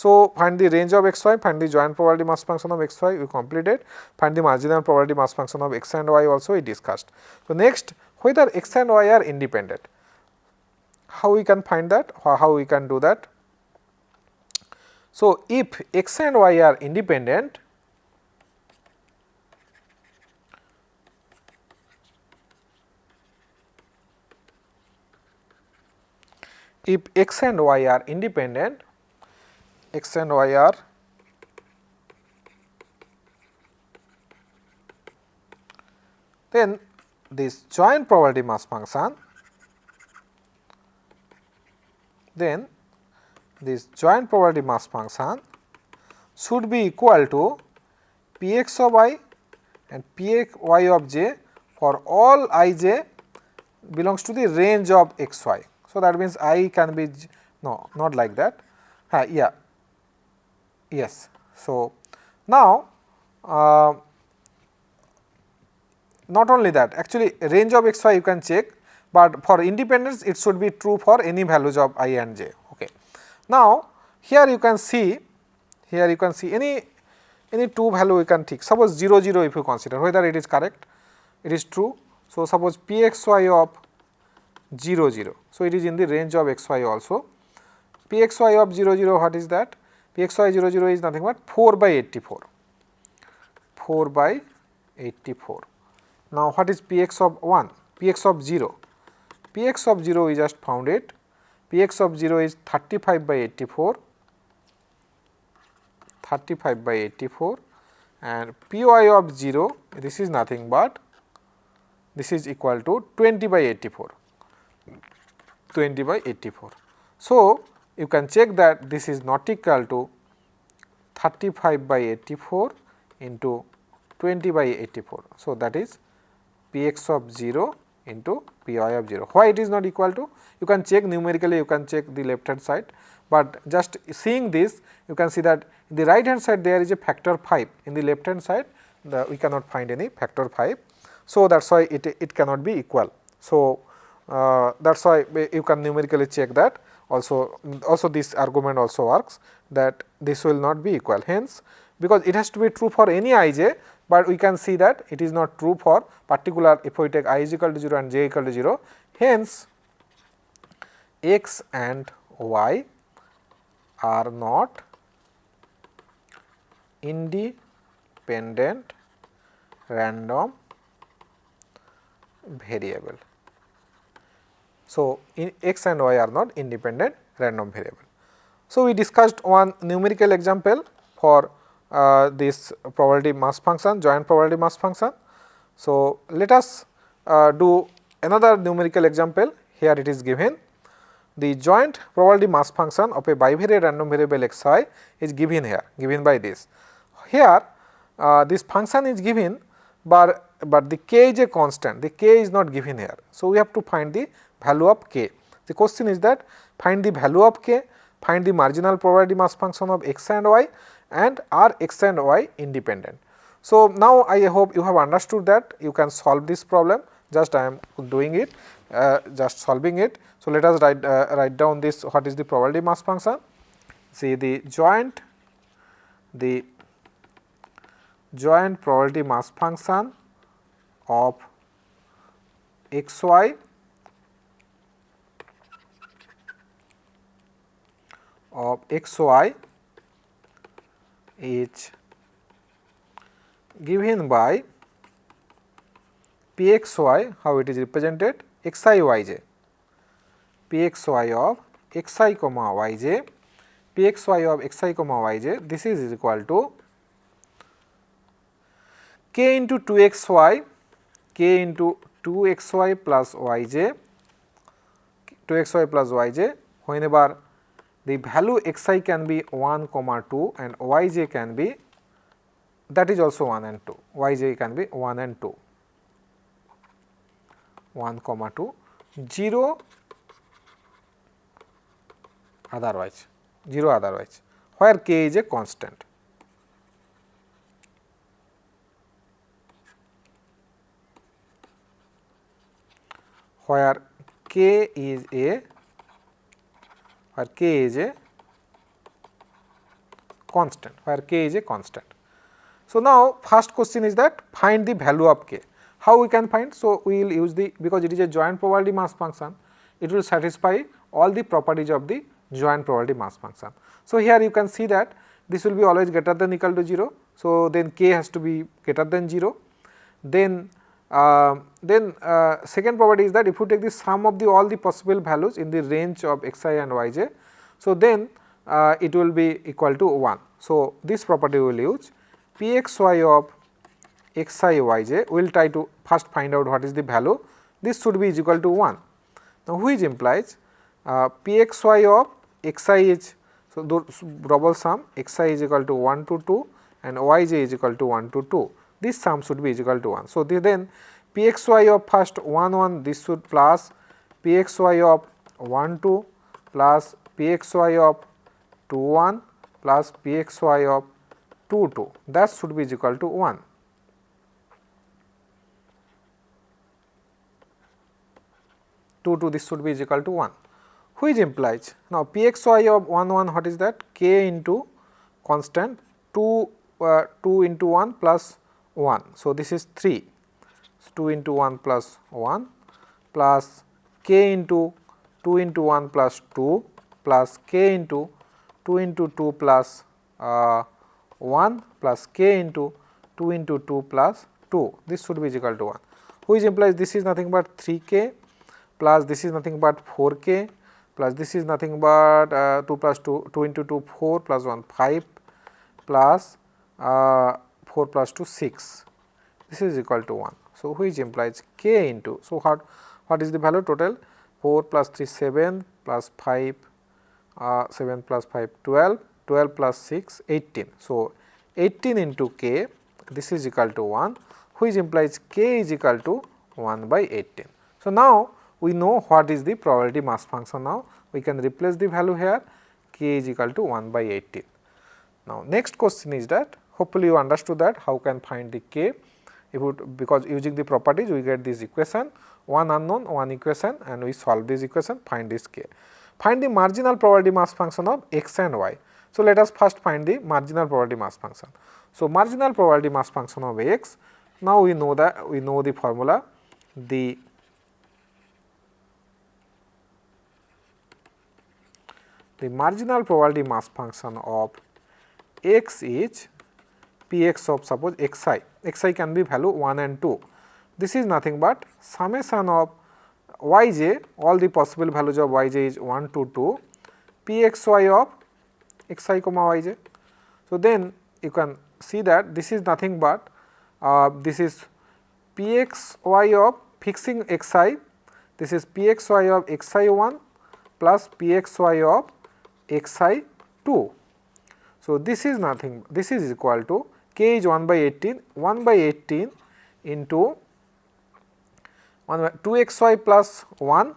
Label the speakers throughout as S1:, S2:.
S1: So, find the range of xy, find the joint probability mass function of xy, we completed, find the marginal probability mass function of x and y also we discussed. So, next, whether x and y are independent. How we can find that, or how we can do that? So, if x and y are independent, if x and y are independent, x and y are then this joint probability mass function, then this joint probability mass function should be equal to Px of I and Py of j for all ij belongs to the range of xy. So, that means I can be no, not like that, yeah, yes. So, now not only that, actually range of xy you can check, but for independence it should be true for any values of I and j. Okay. Now, here you can see any two value we can take. Suppose 0 0 if you consider, whether it is correct, it is true. So, suppose Pxy of 0 0. So, it is in the range of xy also. Pxy of 0 0, what is that? Pxy 0 0 is nothing but 4 by 84. 4 by 84. Now, what is Px of 1? Px of 0. Px of 0 we just found it. Px of 0 is 35 by 84. 35 by 84, and Py of 0, this is nothing but this is equal to 20 by 84. 20 by 84. So, you can check that this is not equal to 35 by 84 into 20 by 84. So, that is Px of 0 into Py of 0. Why it is not equal to? You can check numerically, you can check the left hand side, but just seeing this you can see that in the right hand side there is a factor 5, in the left hand side we cannot find any factor 5. So, that is why it cannot be equal. So, that is why you can numerically check that. Also this argument also works, that this will not be equal. Hence, because it has to be true for any ij, but we can see that it is not true for particular if we take I is equal to 0 and j equal to 0. Hence, x and y are not independent random variable. So, in x and y are not independent random variable. So, we discussed one numerical example for this probability mass function, joint probability mass function. So, let us do another numerical example. Here it is given. The joint probability mass function of a bivariate random variable xy is given here, given by this. Here this function is given, but the k is a constant, the k is not given here. So, we have to find the value of k. The question is that find the value of k, find the marginal probability mass function of x and y, and are x and y independent. So, now I hope you have understood that you can solve this problem. Just I am doing it, just solving it. So, let us write down this, what is the probability mass function. See the joint probability mass function of xy is given by Pxy, how it is represented, xi yj, Pxy of xi comma yj, Pxy of xi comma yj, this is equal to k into 2xy, k into 2xy plus yj, 2xy plus yj, whenever the value xi can be 1 comma 2 and yj can be, that is also 1 and 2, yj can be 1 and 2, 1 comma 2, 0 otherwise, where k is a constant. Where k is a constant, where k is a constant. So, now first question is that find the value of k. How we can find? So, we will use the, because it is a joint probability mass function, it will satisfy all the properties of the joint probability mass function. So, here you can see that this will be always greater than equal to 0. So, then k has to be greater than 0. Then second property is that if you take the sum of the all the possible values in the range of xi and yj, so then it will be equal to 1. So, this property we will use pxy of xi yj. We will try to first find out what is the value. This should be is equal to 1. Now, which implies pxy of xi is, so double sum xi is equal to 1 to 2 and yj is equal to 1 to 2. This sum should be is equal to 1. So, then pxy of first 1 1, this should plus pxy of 1 2 plus pxy of 2 1 plus pxy of 2 2, that should be is equal to 1. This should be is equal to 1, which implies now pxy of 1 1, what is that? K into constant 2 into 1 plus 1. So, this is 3, 2 into 1 plus 1 plus k into 2 into 1 plus 2 plus k into 2 into 2 plus 1 plus k into 2 into 2 plus 2. This should be is equal to 1, which implies this is nothing but 3k plus this is nothing but 4k plus this is nothing but 2 plus 2, 2 into 2 4 plus 1 5 plus 4 plus 2 6. This is equal to 1. So, which implies k into, so what is the value total? 4 plus 3 7 plus 5 7 plus 5 12, 12 plus 6 18. So, 18 into k, this is equal to 1, which implies k is equal to 1 by 18. So, now we know what is the probability mass function. Now, we can replace the value here, k is equal to 1 by 18. Now, next question is that, hopefully you understood that how can find the k, if you, because using the properties we get this equation, one unknown, one equation, and we solve this equation, find this k. Find the marginal probability mass function of x and y. So, let us first find the marginal probability mass function. So, marginal probability mass function of x, now we know that, we know the formula, the marginal probability mass function of x is px of suppose xi can be value 1 and 2. This is nothing but summation of yj, all the possible values of yj is 1 to 2, pxy of xi comma yj. So, then you can see that this is nothing but this is pxy of fixing xi, this is pxy of xi1 plus pxy of xi2. So, this is nothing, this is equal to k is 1 by 18, 1 by 18 into 2xy plus 1,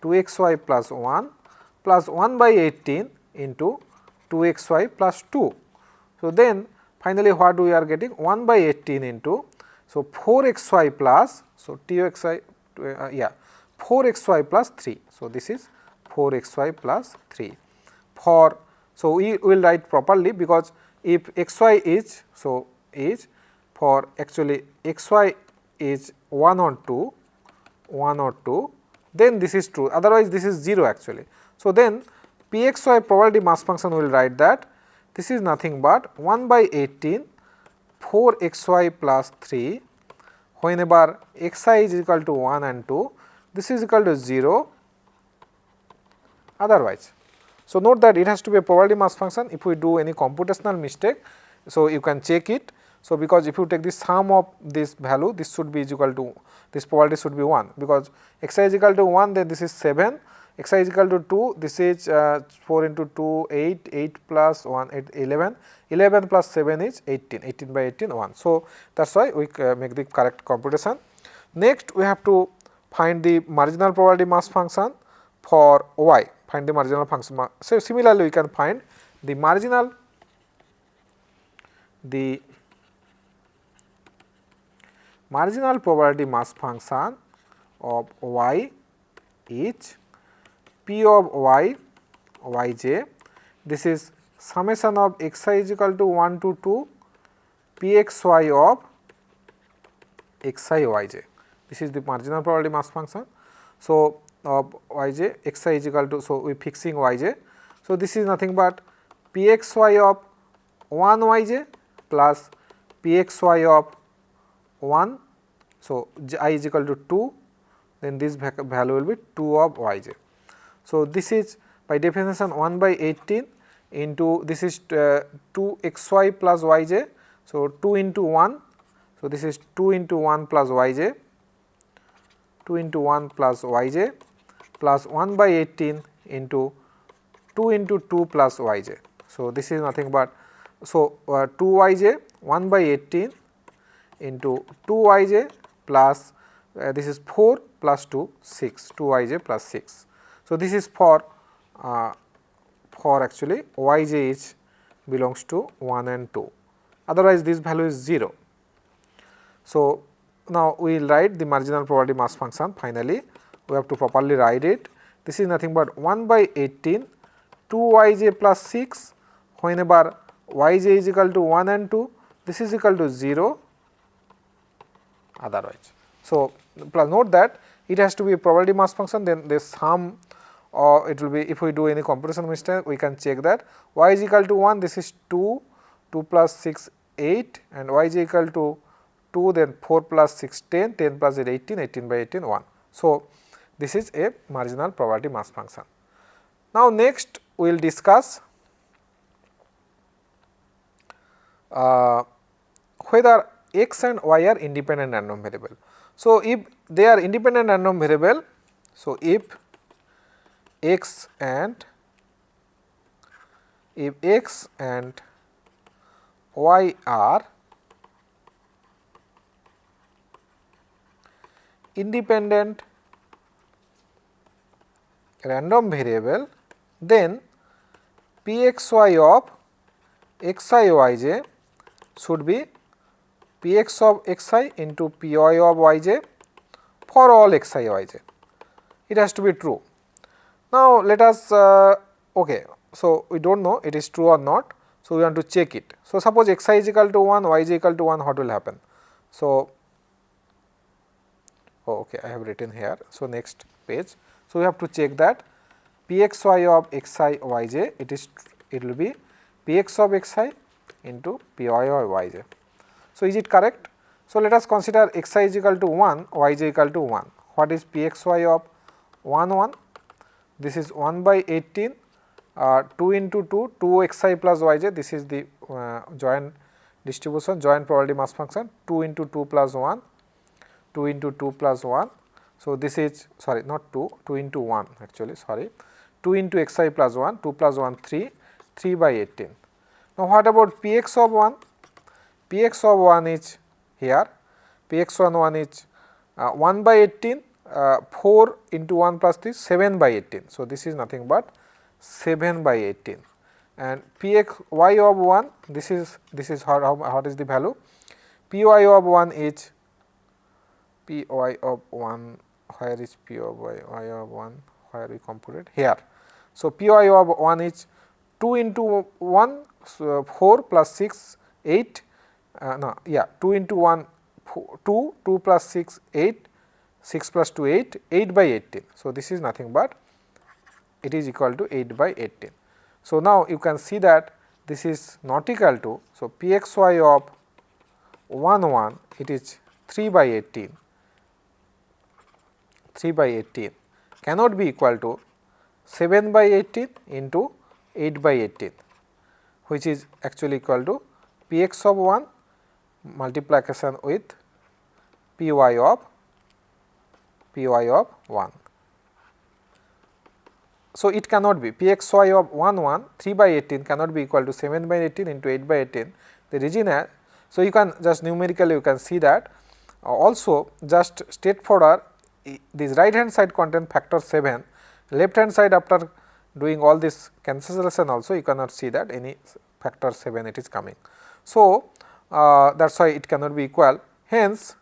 S1: 2xy plus 1 plus 1 by 18 into 2xy plus 2. So, then finally, what we are getting 1 by 18 into, so 4xy plus, so 4xy plus 3. So, this is 4xy plus 3 for, so we will write properly, because if xy is, so is for actually xy is 1 or 2, then this is true, otherwise this is 0 actually. So, then pxy probability mass function will write that this is nothing but 1 by 18 4xy plus 3, whenever xi is equal to 1 and 2, this is equal to 0 otherwise. So, note that it has to be a probability mass function. If we do any computational mistake, so you can check it. So, because if you take the sum of this value, this should be equal to, this probability should be 1, because xi is equal to 1, then this is 7, xi is equal to 2, this is 4 into 2 8, 8 plus 1 8, 11, 11 plus 7 is 18, 18 by 18 1. So, that is why we make the correct computation. Next, we have to find the marginal probability mass function for y, find the marginal function. So, similarly, we can find the marginal probability mass function of y is p of y yj. This is summation of xi is equal to 1 to 2 pxy of xi yj. This is the marginal probability mass function. So, of yj xi is equal to, so we fixing yj. So, this is nothing but pxy of 1 yj plus pxy of 1. So, I is equal to 2, then this value will be 2 of yj. So, this is by definition 1 by 18 into this is 2 xy plus yj. So, 2 into 1. So, this is 2 into 1 plus yj, 2 into 1 plus yj plus 1 by 18 into 2 into 2 plus yj. So, this is nothing but, so 2 yj 1 by 18 into 2 yj plus this is 4 plus 2 6, 2 yj plus 6. So, this is for actually yj is belongs to 1 and 2, otherwise this value is 0. So, now we will write the marginal probability mass function. Finally, we have to properly write it. This is nothing but 1 by 18 2 yj plus 6 whenever yj is equal to 1 and 2, this is equal to 0 otherwise. So, plus note that it has to be a probability mass function, then the sum or it will be, if we do any computation mistake we can check that y is equal to 1, this is 2, 2 plus 6 8, and y is equal to 2, then 4 plus 6 10, 10 plus 8 18, 18 by 18 1. So, this is a marginal probability mass function. Now, next we will discuss whether x and y are independent random variable. So, if they are independent random variable, so if x and y are independent random variable, then pxy of xi yj should be px of xi into py of yj for all xi yj. It has to be true. Now, let us okay. So, we do not know it is true or not. So, we want to check it. So, suppose xi is equal to 1, yj equal to 1, what will happen? So, okay, I have written here. So, next page. So, we have to check that pxy of xi yj, it will be px of xi into py of yj. So, is it correct? So, let us consider xi is equal to 1, yj equal to 1. What is pxy of 1 1? This is 1 by 18, 2 into 2, 2 xi plus yj, this is the joint distribution, joint probability mass function, 2 into 2 plus 1, 2 into 2 plus 1. So, this is, sorry, not 2, 2 into 1 actually, sorry, 2 into xi plus 1, 2 plus 1 3, 3 by 18. Now, what about px of 1? Px of 1 is here, px of 1 is 1 by 18, 4 into 1 plus 3, 7 by 18. So, this is nothing but 7 by 18, and px y of 1, this is what is the value? Py of 1 is py of 1, where is py of y of 1, where we computed here. So, py of 1 is 2 into 1, so 4 plus 6 8, no, yeah, 2 into 1 2, 2 plus 6 8, 6 plus 2 8, 8 by 18. So, this is nothing but it is equal to 8 by 18. So, now you can see that this is not equal to, so pxy of 1 1, it is 3 by 18, 3 by 18 cannot be equal to 7 by 18 into 8 by 18, which is actually equal to px of 1 multiplication with py of 1. So, it cannot be pxy of 1 1, 3 by 18 cannot be equal to 7 by 18 into 8 by 18. The reason, so you can just numerically you can see that also just straightforward, this right hand side contain factor 7, left hand side after doing all this cancellation also you cannot see that any factor 7 it is coming. So, that is why it cannot be equal. Hence,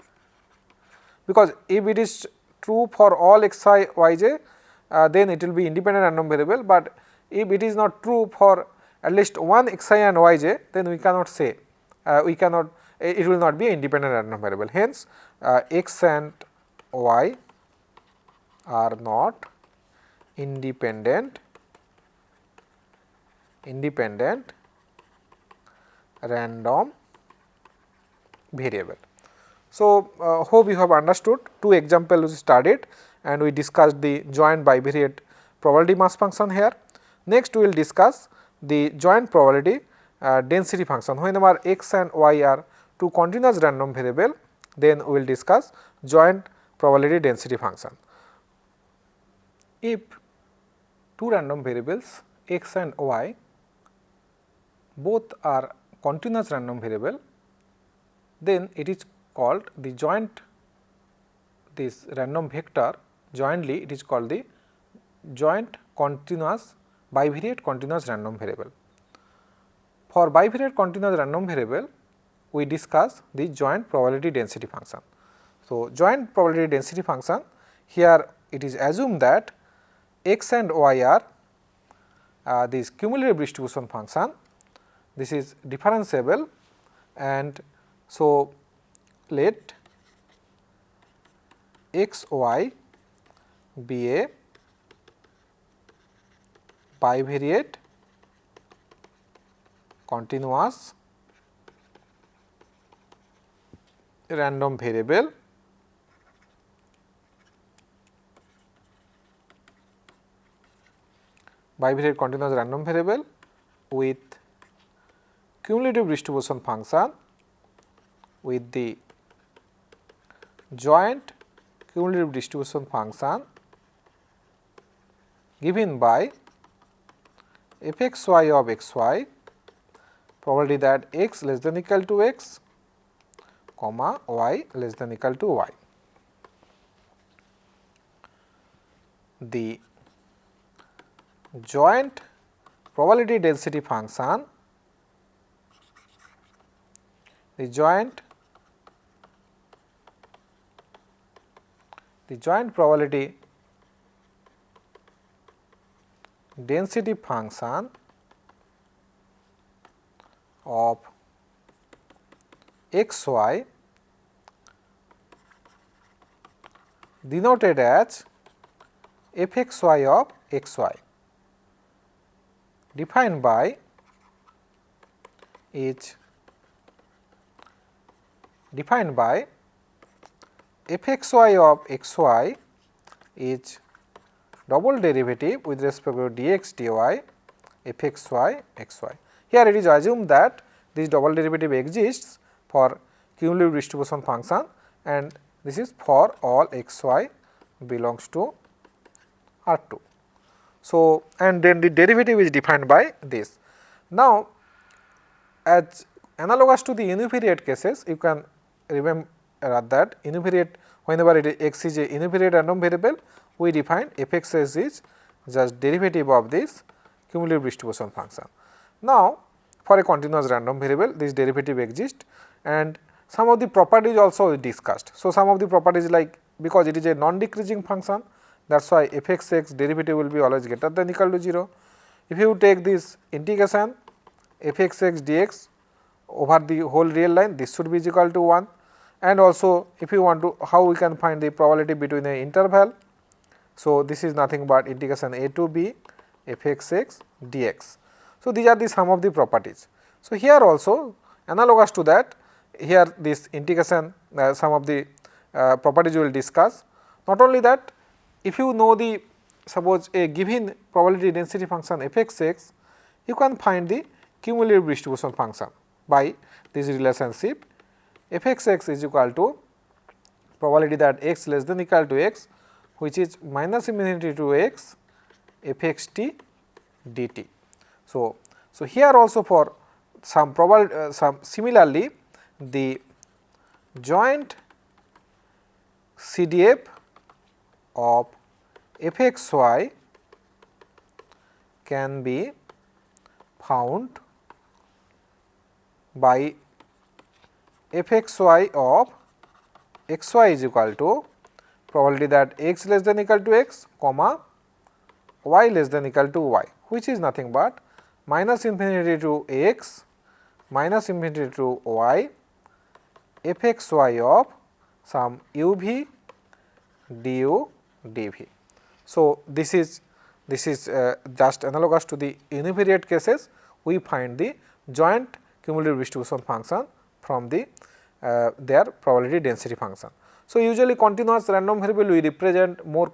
S1: because if it is true for all xi yj, then it will be independent random variable, but if it is not true for at least one xi and yj, then we cannot say it will not be an independent random variable. Hence, x and y are not independent random variable. So, hope you have understood. Two examples we studied and we discussed the joint bivariate probability mass function here. Next, we will discuss the joint probability density function. Whenever x and y are two continuous random variable, then we will discuss joint probability density function. If two random variables x and y both are continuous random variable, then it is called the joint, this random vector jointly it is called the joint continuous bivariate continuous random variable. For bivariate continuous random variable, we discuss the joint probability density function. So, joint probability density function, here it is assumed that x and y are this cumulative distribution function, this is differentiable, and so let x y be a bivariate continuous random variable with cumulative distribution function with the joint cumulative distribution function given by fxy of xy, probability that x less than equal to x, comma y less than equal to y. The joint probability density function, the joint probability density function of xy denoted as fxy of xy defined by fxy of xy is double derivative with respect to dx dy fxy xy. Here it is assumed that this double derivative exists for cumulative distribution function and this is for all xy belongs to R2. So, and then the derivative is defined by this. Now, as analogous to the univariate cases, you can remember that univariate, whenever it is x is a univariate random variable, we define fxs is just derivative of this cumulative distribution function. Now, for a continuous random variable, this derivative exists and some of the properties also discussed. So, some of the properties like, because it is a non-decreasing function, that is why fxx derivative will be always greater than equal to 0. If you take this integration fxx dx over the whole real line, this should be equal to 1, and also if you want to, how we can find the probability between a interval. So, this is nothing but integration a to b fxx dx. So, these are the some of the properties. So, here also analogous to that, here this integration some of the properties we will discuss. Not only that, if you know the, suppose a given probability density function fxx, you can find the cumulative distribution function by this relationship fxx is equal to probability that x less than equal to x, which is minus infinity to x fxt dt. So, here also for some some similarly the joint CDF of fxy can be found by fxy of xy is equal to probability that x less than equal to x, comma y less than equal to y, which is nothing but minus infinity to x minus infinity to y f x y of some u v du dv. So, this is just analogous to the univariate cases. We find the joint cumulative distribution function from the their probability density function. So, usually continuous random variable we represent more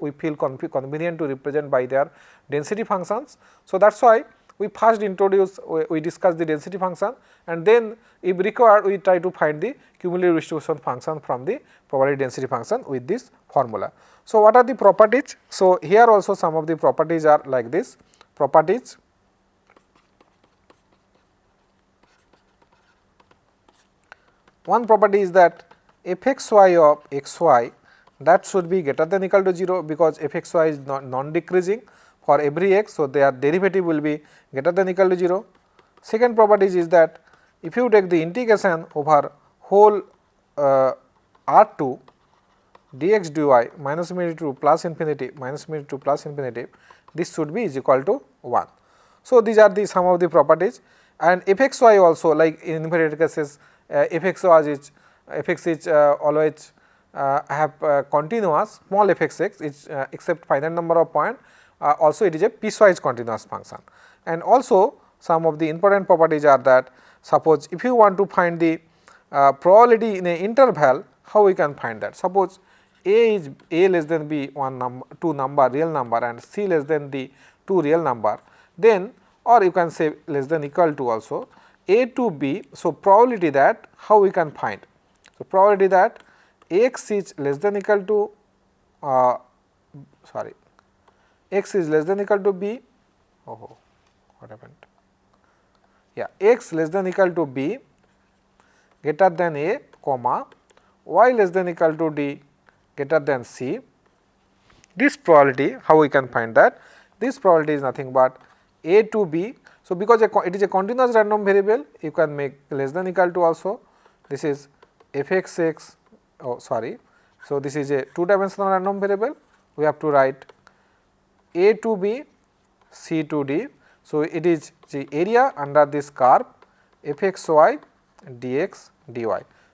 S1: we feel convenient to represent by their density functions. So, that is why we first introduce we discuss the density function, and then if required we try to find the cumulative distribution function from the probability density function with this formula. So, what are the properties? So, here also some of the properties are like this. Properties, one property is that f x y of x y, that should be greater than equal to 0, because f x y is non decreasing for every x. So, their derivative will be greater than equal to 0. Second property is that if you take the integration over whole R2 dx dy minus infinity to plus infinity minus infinity to plus infinity, this should be is equal to 1. So, these are the some of the properties, and f x y also, like in invariant cases f x is always have continuous small f x x is except finite number of point, also it is a piecewise continuous function. And also some of the important properties are that, suppose if you want to find the probability in a interval, how we can find that? Suppose a is a less than b one number 2 number real number and c less than the 2 real number, then, or you can say less than equal to also a to b. So, probability that how we can find? So, probability that x is less than equal to x is less than equal to b, oh what happened, yeah, x less than equal to b greater than a comma y less than equal to d greater than c. This probability, how we can find that? This probability is nothing but a to b. So, because it is a continuous random variable, you can make less than equal to also. This is f x x, oh sorry. So, this is a 2 dimensional random variable. We have to write a to b, c to d. So, it is the area under this curve f x y dx dy.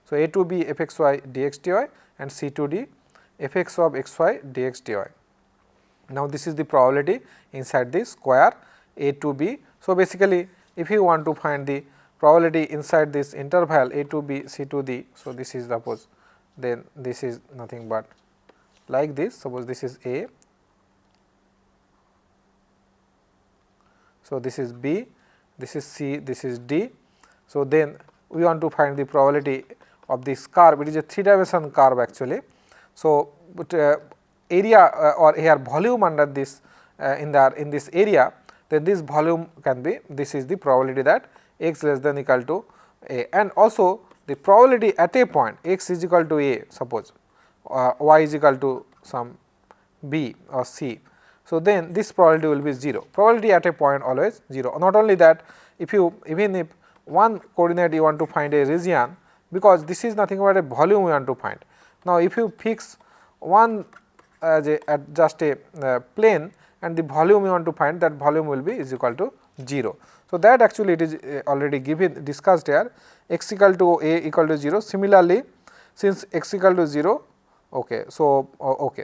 S1: So, a to b f x y dx dy and c to d f x of x y dx dy. Now, this is the probability inside this square a to b. So, basically if you want to find the probability inside this interval a to b c to d, so this is suppose, then this is nothing but like this. Suppose this is a, so this is b, this is c, this is d. So, then we want to find the probability of this curve. It is a 3 dimension curve actually. So, but area or here volume under this in this area, then this volume can be, this is the probability that x less than equal to a, and also the probability at a point x is equal to a, suppose y is equal to some b or c. So, then this probability will be 0, probability at a point always 0. Not only that, if you even if one coordinate you want to find a region, because this is nothing but a volume we want to find. Now, if you fix one as at just a plane and the volume you want to find, that volume will be is equal to 0. So, that actually it is already given discussed here, x equal to a equal to 0. Similarly, since x equal to 0, okay. So,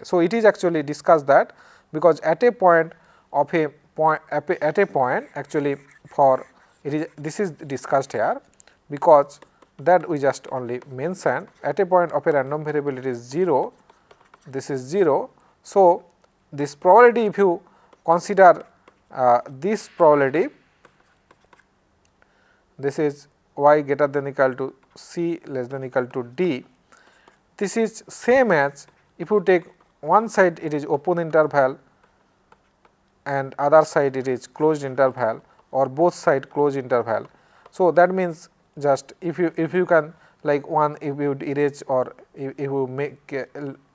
S1: so it is actually discussed that, because at a point of a point at a point actually for it is, this is discussed here, because that we just only mentioned at a point of a random variable it is 0, this is 0. So, this probability, if you consider this probability, this is y greater than equal to c less than equal to d, this is same as if you take one side it is open interval and other side it is closed interval, or both side closed interval. So, that means just if you can like one, if you erase or if you make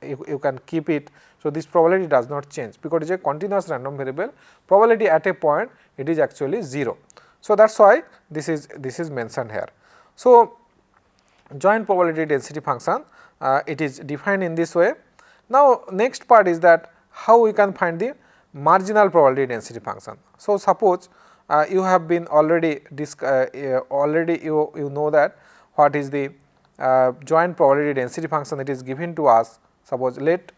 S1: you can keep it. So, this probability does not change, because it is a continuous random variable, probability at a point it is actually 0. So, that is why this is mentioned here. So, joint probability density function it is defined in this way. Now, next part is that how we can find the marginal probability density function. So, suppose you have been already already you know that what is the joint probability density function that is given to us. Suppose let